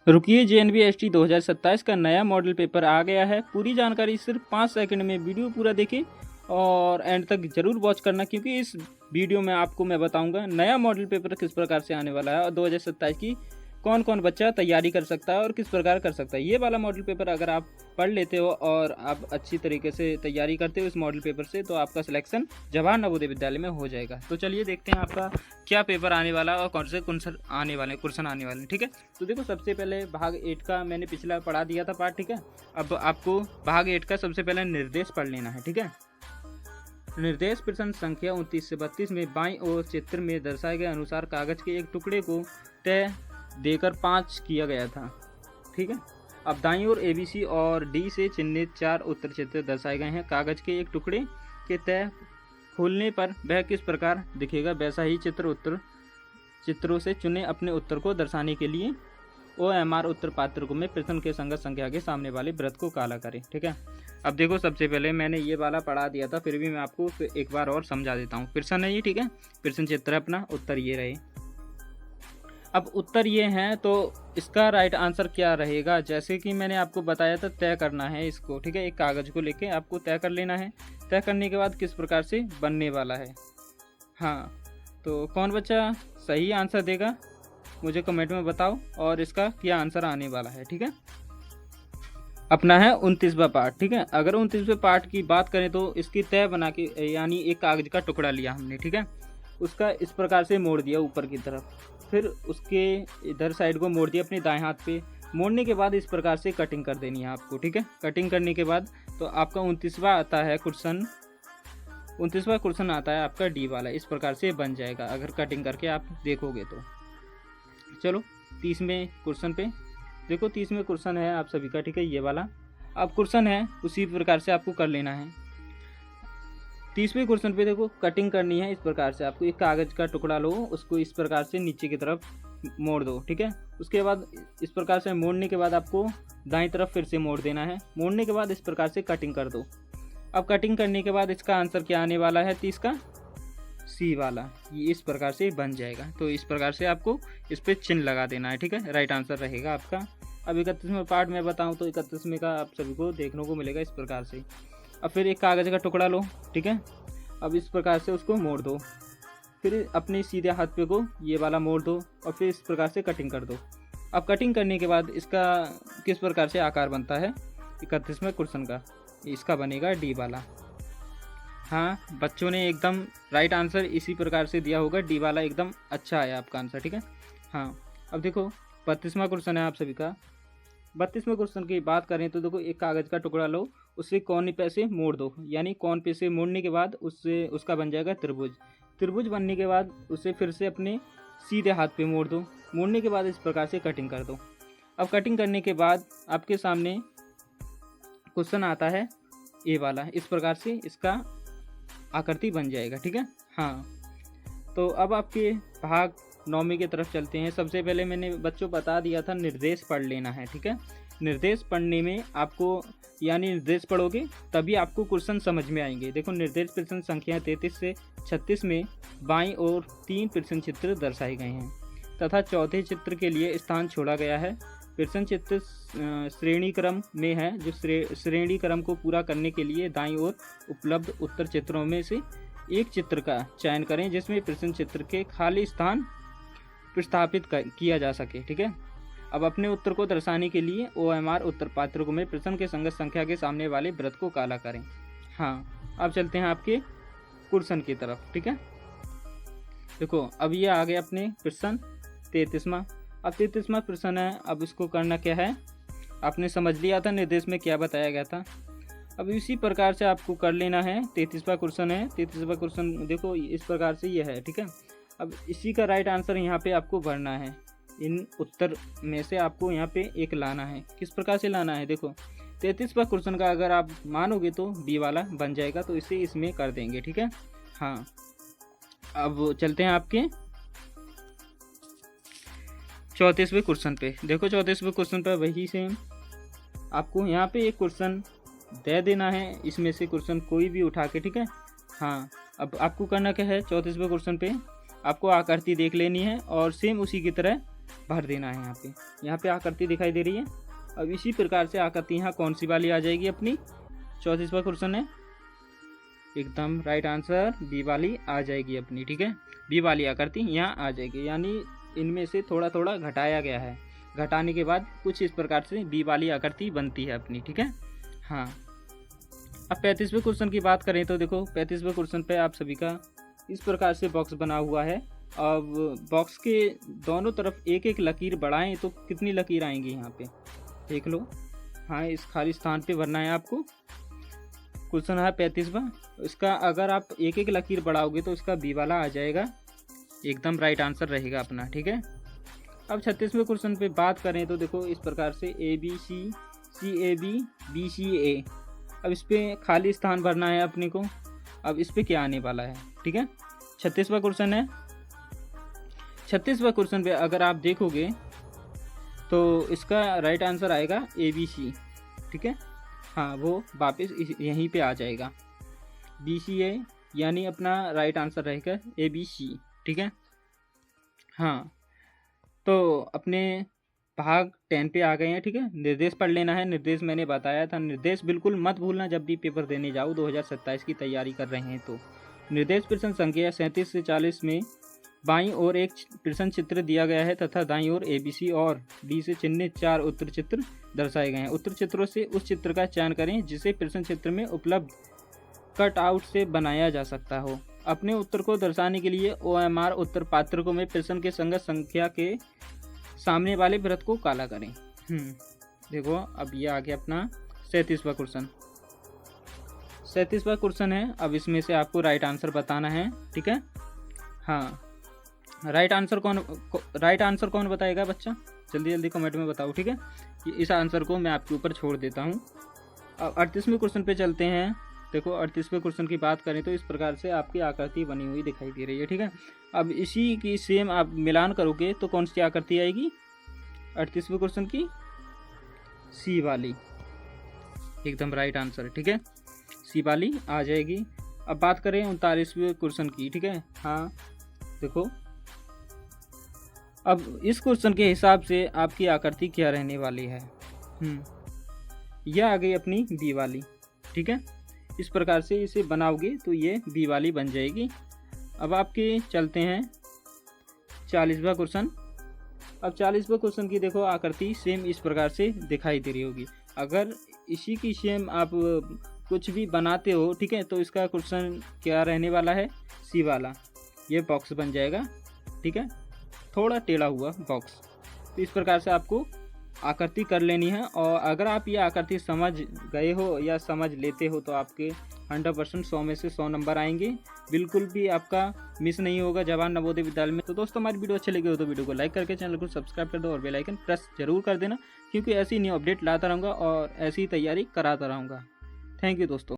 रुकिए, JNVST 2027 का नया मॉडल पेपर आ गया है। पूरी जानकारी सिर्फ 5 सेकंड में, वीडियो पूरा देखें और एंड तक ज़रूर वॉच करना, क्योंकि इस वीडियो में आपको मैं बताऊंगा नया मॉडल पेपर किस प्रकार से आने वाला है और 2027 की कौन कौन बच्चा तैयारी कर सकता है और किस प्रकार कर सकता है। ये वाला मॉडल पेपर अगर आप पढ़ लेते हो और आप अच्छी तरीके से तैयारी करते हो इस मॉडल पेपर से, तो आपका सिलेक्शन जवाहर नवोदय विद्यालय में हो जाएगा। तो चलिए देखते हैं आपका क्या पेपर आने वाला है और कौन से क्वेश्चन आने वाले हैं। ठीक है, तो देखो सबसे पहले भाग 8 का मैंने पिछला पढ़ा दिया था पार्ट। ठीक है, अब आपको भाग 8 का सबसे पहले निर्देश पढ़ लेना है। ठीक है, निर्देश प्रश्न संख्या 29 से 32 में बाईं ओर चित्र में दर्शाए गए अनुसार कागज के एक टुकड़े को तय देकर 5 किया गया था। ठीक है, अब दाईं ओर ABC और D से चिन्हित 4 उत्तर चित्र दर्शाए गए हैं। कागज के एक टुकड़े के तय खोलने पर वह किस प्रकार दिखेगा, वैसा ही चित्रों से चुने अपने उत्तर को दर्शाने के लिए OMR उत्तर पात्र को में प्रश्न के संगत संख्या के सामने वाले वृत्त को काला करें। ठीक है, अब देखो सबसे पहले मैंने ये वाला पढ़ा दिया था, फिर भी मैं आपको एक बार और समझा देता हूँ। प्रश्न है ये, ठीक है, प्रश्न चित्र है अपना, उत्तर ये रहे। अब उत्तर ये हैं, तो इसका राइट आंसर क्या रहेगा, जैसे कि मैंने आपको बताया था तय करना है इसको। ठीक है, एक कागज़ को लेके आपको तय कर लेना है। तय करने के बाद किस प्रकार से बनने वाला है। हाँ, तो कौन बच्चा सही आंसर देगा मुझे कमेंट में बताओ और इसका क्या आंसर आने वाला है। ठीक है, अपना है 29वां पार्ट। ठीक है, अगर 29वें पार्ट की बात करें तो इसकी तय बना के, यानी एक कागज का टुकड़ा लिया हमने। ठीक है, उसका इस प्रकार से मोड़ दिया ऊपर की तरफ, फिर उसके इधर साइड को मोड़ दिया अपने दाएं हाथ पे। मोड़ने के बाद इस प्रकार से कटिंग कर देनी है आपको। ठीक है, कटिंग करने के बाद तो आपका 29वां आता है क्वेश्चन, 29वां क्वेश्चन आता है आपका D वाला। इस प्रकार से बन जाएगा अगर कटिंग करके आप देखोगे तो। चलो 30वें क्वेश्चन पे देखो, 30वें क्वेश्चन है आप सभी का। ठीक है, ये वाला अब क्वेश्चन है, उसी प्रकार से आपको कर लेना है। 30वें क्वेश्चन पे देखो कटिंग करनी है इस प्रकार से। आपको एक कागज़ का टुकड़ा लो, उसको इस प्रकार से नीचे की तरफ मोड़ दो। ठीक है, उसके बाद इस प्रकार से मोड़ने के बाद आपको दाईं तरफ फिर से मोड़ देना है। मोड़ने के बाद इस प्रकार से कटिंग कर दो। अब कटिंग करने के बाद इसका आंसर क्या आने वाला है, 30 का C वाला, ये इस प्रकार से बन जाएगा। तो इस प्रकार से आपको इस पर चिन्ह लगा देना है। ठीक है, राइट आंसर रहेगा आपका। अब 31वें पार्ट में बताऊं तो 31वें का आप सभी को देखने को मिलेगा इस प्रकार से। अब फिर एक कागज़ का टुकड़ा लो। ठीक है, अब इस प्रकार से उसको मोड़ दो, फिर अपने सीधे हाथ पे को ये वाला मोड़ दो और फिर इस प्रकार से कटिंग कर दो। अब कटिंग करने के बाद इसका किस प्रकार से आकार बनता है 31वें क्वेश्चन का, इसका बनेगा D वाला। हाँ, बच्चों ने एकदम राइट आंसर इसी प्रकार से दिया होगा, D वाला एकदम अच्छा है आपका आंसर। ठीक है, हाँ, अब देखो 32वां क्वेश्चन है आप सभी का। 32वें क्वेश्चन की बात करें तो देखो एक कागज़ का टुकड़ा लो, उससे कोने पे से मोड़ दो, यानी कोन पे से मोड़ने के बाद उससे उसका बन जाएगा त्रिभुज। त्रिभुज बनने के बाद उसे फिर से अपने सीधे हाथ पे मोड़ दो। मोड़ने के बाद इस प्रकार से कटिंग कर दो। अब कटिंग करने के बाद आपके सामने क्वेश्चन आता है A वाला, इस प्रकार से इसका आकृति बन जाएगा। ठीक है, हाँ, तो अब आपके भाग 9वें की तरफ चलते हैं। सबसे पहले मैंने बच्चों बता दिया था निर्देश पढ़ लेना है। ठीक है, निर्देश पढ़ने में आपको, यानी निर्देश पढ़ोगे तभी आपको क्वेश्चन समझ में आएंगे। देखो निर्देश प्रश्न संख्या 33 से 36 में बाईं ओर 3 प्रश्न चित्र दर्शाए गए हैं तथा चौथे चित्र के लिए स्थान छोड़ा गया है। प्रश्न चित्र श्रेणी क्रम में है, जो श्रेणी क्रम को पूरा करने के लिए दाईं ओर उपलब्ध उत्तर चित्रों में से एक चित्र का चयन करें जिसमें प्रश्न चित्र के खाली स्थान प्रतिस्थापित किया जा सके। ठीक है, अब अपने उत्तर को दर्शाने के लिए OMR उत्तर पात्र में प्रश्न के संगत संख्या के सामने वाले वृत्त को काला करें। हाँ, अब चलते हैं आपके क्वेश्चन की तरफ। ठीक है, देखो अब ये आ गया अपने प्रश्न 33वां। अब 33वां प्रश्न है। अब इसको करना क्या है, आपने समझ लिया था निर्देश में क्या बताया गया था। अब इसी प्रकार से आपको कर लेना है। 33वां क्वेश्चन है। 33वां क्वेश्चन देखो इस प्रकार से ये है। ठीक है, अब इसी का राइट आंसर यहाँ पे आपको भरना है। इन उत्तर में से आपको यहाँ पे एक लाना है। किस प्रकार से लाना है, देखो 33वां क्वेश्चन का अगर आप मानोगे तो B वाला बन जाएगा, तो इसे इसमें कर देंगे। ठीक है, हाँ, अब चलते हैं आपके 34वें क्वेश्चन पे। देखो 34वें क्वेश्चन पे वही सेम आपको यहाँ पे एक क्वेश्चन दे देना है, इसमें से क्वेश्चन कोई भी उठा के। ठीक है, हाँ, अब आपको करना क्या है, 34वें क्वेश्चन पे आपको आकृति देख लेनी है और सेम उसी की तरह भर देना है। यहाँ पे आकृति दिखाई दे रही है। अब इसी प्रकार से आकृति यहाँ कौन सी वाली आ जाएगी अपनी, 34वां क्वेश्चन है, एकदम राइट आंसर बी वाली आ जाएगी अपनी। ठीक है, बी वाली आकृति यहाँ आ जाएगी, यानी इनमें से थोड़ा थोड़ा घटाया गया है। घटाने के बाद कुछ इस प्रकार से बी वाली आकृति बनती है अपनी। ठीक है, हाँ। अब 35वें क्वेश्चन की बात करें तो देखो 35वें क्वेश्चन पे आप सभी का इस प्रकार से बॉक्स बना हुआ है। अब बॉक्स के दोनों तरफ एक एक लकीर बढ़ाएं तो कितनी लकीर आएंगी यहाँ पे देख लो। हाँ, इस खाली स्थान पे भरना है आपको। क्वेश्चन है 35वां, इसका अगर आप एक एक लकीर बढ़ाओगे तो इसका बी वाला आ जाएगा, एकदम राइट आंसर रहेगा अपना। ठीक है, अब 36वें क्वेश्चन पे बात करें तो देखो इस प्रकार से A B C, C A B, B C A. अब इस पर खाली स्थान भरना है अपने को। अब इस पर क्या आने वाला है, ठीक है। 36वां क्वेश्चन है। 36वां क्वेश्चन पे अगर आप देखोगे तो इसका राइट आंसर आएगा ए बी सी। ठीक है, हाँ, वो वापस यहीं पे आ जाएगा, बी सी ए, यानी अपना राइट आंसर रहेगा ए बी सी। ठीक है, हाँ। तो अपने भाग 10 पे आ गए हैं। ठीक है, निर्देश पढ़ लेना है। निर्देश मैंने बताया था, निर्देश बिल्कुल मत भूलना जब भी पेपर देने जाओ 2027 की तैयारी कर रहे हैं तो। निर्देश प्रश्न संख्या 37 से 40 में बाईं ओर एक प्रश्न चित्र दिया गया है तथा दाईं ओर ABC और D से चिन्हित 4 उत्तर चित्र दर्शाए गए हैं। उत्तर चित्रों से उस चित्र का चयन करें जिसे प्रश्न चित्र में उपलब्ध कट आउट से बनाया जा सकता हो। अपने उत्तर को दर्शाने के लिए OMR उत्तर पात्रकों में प्रश्न के संगत संख्या के सामने वाले वृत्त को काला करें। देखो अब ये आ गया अपना 37वां क्वेश्चन। 37वां क्वेश्चन है। अब इसमें से आपको राइट आंसर बताना है। ठीक है, हाँ। राइट आंसर कौन बताएगा बच्चा, जल्दी जल्दी कमेंट में बताओ। ठीक है, इस आंसर को मैं आपके ऊपर छोड़ देता हूँ। अब 38वें क्वेश्चन पे चलते हैं। देखो 38वें क्वेश्चन की बात करें तो इस प्रकार से आपकी आकृति बनी हुई दिखाई दे रही है। ठीक है, अब इसी की सेम आप मिलान करोगे तो कौन सी आकृति आएगी 38वें क्वेश्चन की, सी वाली, एकदम राइट आंसर। ठीक है, सी वाली आ जाएगी। अब बात करें 39वें क्वेश्चन की। ठीक है, हाँ। देखो अब इस क्वेश्चन के हिसाब से आपकी आकृति क्या रहने वाली है। यह आ गई अपनी बी वाली। ठीक है, इस प्रकार से इसे बनाओगे तो ये बी वाली बन जाएगी। अब आपके चलते हैं 40वां क्वेश्चन। अब 40वें क्वेश्चन की देखो आकृति सेम इस प्रकार से दिखाई दे रही होगी। अगर इसी की सेम आप कुछ भी बनाते हो, ठीक है, तो इसका क्वेश्चन क्या रहने वाला है, सी वाला। ये बॉक्स बन जाएगा। ठीक है, थोड़ा टेढ़ा हुआ बॉक्स। तो इस प्रकार से आपको आकृति कर लेनी है। और अगर आप ये आकृति समझ गए हो या समझ लेते हो तो आपके 100% 100 में से 100 नंबर आएंगे। बिल्कुल भी आपका मिस नहीं होगा जवान नवोदय विद्यालय में। तो दोस्तों हमारी वीडियो अच्छी लगी हो तो वीडियो को लाइक करके चैनल को सब्सक्राइब कर दो और बेल आइकन प्रेस जरूर कर देना, क्योंकि ऐसी न्यू अपडेट लाता रहूँगा और ऐसी तैयारी कराता रहूँगा। थैंक यू दोस्तों।